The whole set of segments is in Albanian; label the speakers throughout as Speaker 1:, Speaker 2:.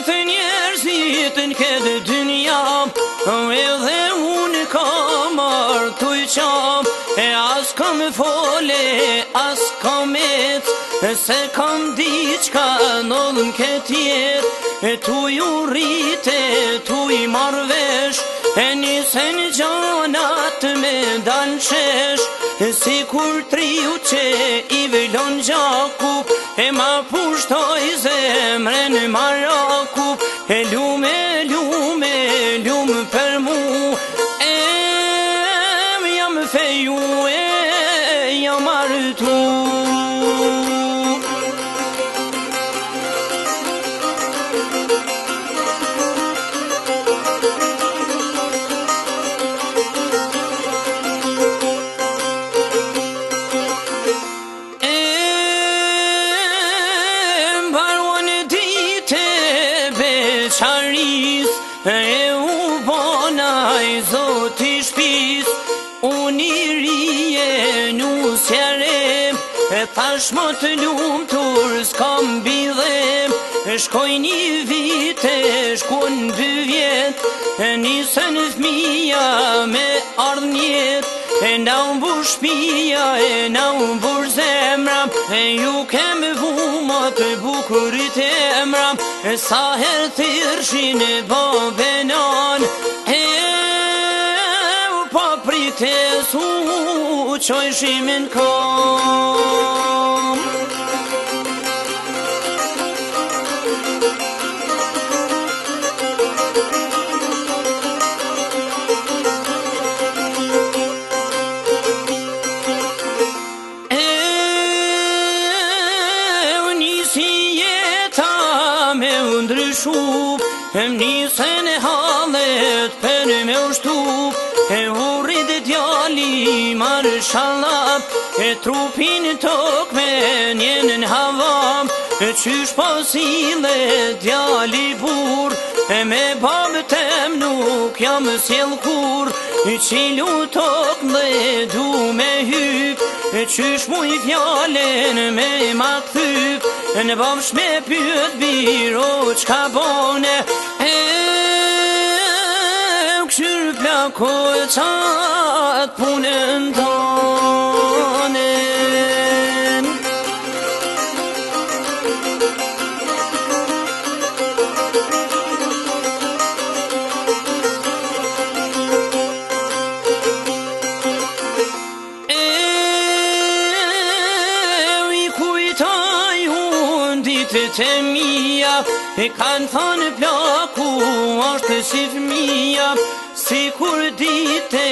Speaker 1: gjithë njerëzit në këtë dynja, edhe unë kam artuj qam, e as kam fole, as kam ec, se kam diçka në këtë jet, tu ju rrite, tu i marvesh, e nisen gjanat me dalqesh, si kur triu që i velon gjakup, e ma pushtoj zemren marakup, e lume, lume, lume për mu, jam feju, jam artu. E u bonaj zoti shpis, unë i rije nusjerem, e thash më të lumtur s'kam bidhem, shkoj një vite, shkon 2 vjet, nisën fmija me ardh njet, e na mbush shpia, e na mbush zemra, e ju kem vumat bukurit emra, sa her thirshin e babenan, pa prites u qoj shimin kam. Nisen e halet për me ushtup, e urrit djali marshallah, e trupin tok me njenën havam, e qysh pasile djali bur, e me babë tem nuk jam sjell kur, e qilu tok dhe du me hyp, e qysh muj fjalen me ma këthyp, në babsh me pyet biro qka bone, këshyr plako e qatë punën tonen. Të mija, e kanë thënë plaku është si fëmija, si kur dite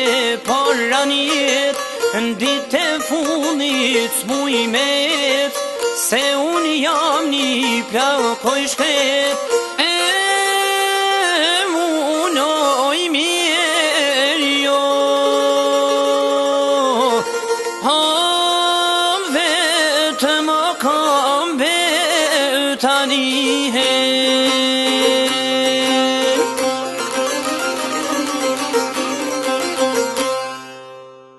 Speaker 1: para njet, në dite fundit s'muj me et, se unë jam një plako i shkret, munoj mirë jo, vetëm kam tani